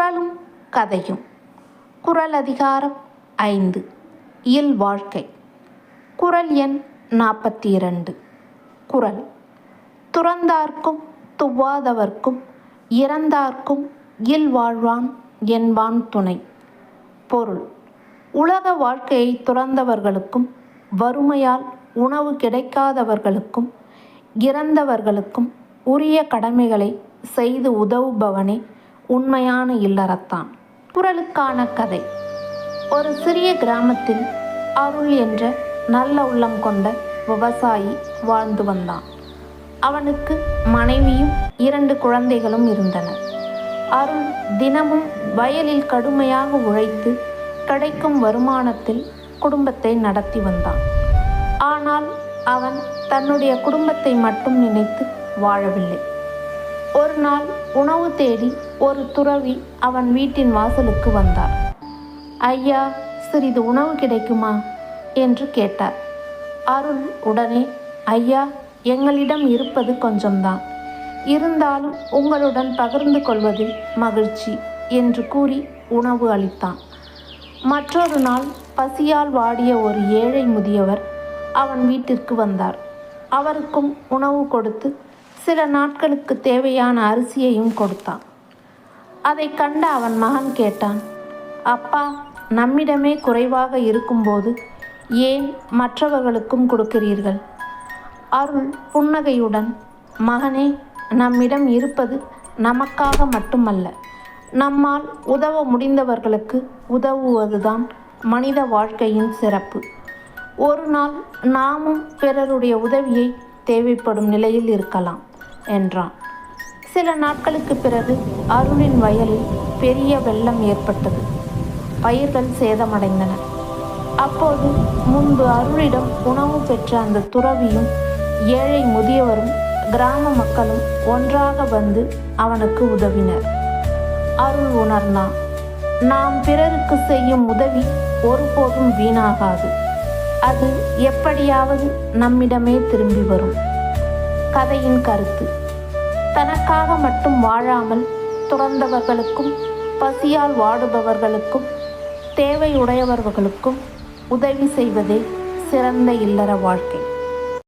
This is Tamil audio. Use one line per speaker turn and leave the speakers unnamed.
குறளும் கதையும். குறள் அதிகாரம் 5. இல்வாழ்க்கை. குறள் எண் 42. குறள்: துறந்தார்க்கும் துவாதவர்க்கும் இறந்தார்க்கும் இல்வாழ்வான் என்பான் துணை. பொருள்: உலக வாழ்க்கையை துறந்தவர்களுக்கும் வறுமையால் உணவு கிடைக்காதவர்களுக்கும் இறந்தவர்களுக்கும் உரிய கடமைகளை செய்து உதவுபவனே உண்மையான இல்லறத்தான். குறளுக்கான கதை. ஒரு சிறிய கிராமத்தில் அருள் என்ற நல்ல உள்ளம் கொண்ட விவசாயி வாழ்ந்து வந்தான். அவனுக்கு மனைவியும் 2 குழந்தைகளும் இருந்தனர். அருள் தினமும் வயலில் கடுமையாக உழைத்து கிடைக்கும் வருமானத்தில் குடும்பத்தை நடத்தி வந்தான். ஆனால் அவன் தன்னுடைய குடும்பத்தை மட்டும் நினைத்து வாழவில்லை. ஒரு நாள் உணவு தேடி ஒரு துறவி அவன் வீட்டின் வாசலுக்கு வந்தார். ஐயா, சிறிது உணவு கிடைக்குமா என்று கேட்டார். அருள் உடனே, ஐயா, எங்களிடம் இருப்பது கொஞ்சம்தான், இருந்தாலும் உங்களுடன் பகிர்ந்து கொள்வதில் மகிழ்ச்சி என்று கூறி உணவு அளித்தான். மற்றொரு நாள் பசியால் வாடிய ஒரு ஏழை முதியவர் அவன் வீட்டிற்கு வந்தார். அவருக்கும் உணவு கொடுத்து சில நாட்களுக்கு தேவையான அரிசியையும் கொடுத்தான். அதை கண்ட அவன் மகன் கேட்டான், அப்பா, நம்மிடமே குறைவாக இருக்கும்போது ஏன் மற்றவர்களுக்கும் கொடுக்கிறீர்கள்? அருள் புன்னகையுடன், மகனே, நம்மிடம் இருப்பது நமக்காக மட்டுமல்ல, நம்மால் உதவ முடிந்தவர்களுக்கு உதவுவதுதான் மனித வாழ்க்கையின் சிறப்பு. ஒரு நாள் நாமும் பிறருடைய உதவியை தேவைப்படும் நிலையில் இருக்கலாம் என்றான். சில நாட்களுக்கு பிறகு அருளின் வயலில் பெரிய வெள்ளம் ஏற்பட்டது. பயிர்கள் சேதமடைந்தன. அப்போது முன்பு அருளிடம் உணவு பெற்ற அந்த துறவியும் ஏழை முதியவரும் கிராம மக்களும் ஒன்றாக வந்து அவனுக்கு உதவினர். அருள் உணர்ந்தான், நாம் பிறருக்கு செய்யும் உதவி ஒருபோதும் வீணாகாது, அது எப்படியாவது நம்மிடமே திரும்பி வரும். கதையின் கருத்து: தனக்காக மட்டும் வாழாமல் துறந்தவர்களுக்கும் பசியால் வாடுபவர்களுக்கும் தேவையுடையவர்களுக்கும் உதவி செய்வதே சிறந்த இல்லற வாழ்க்கை.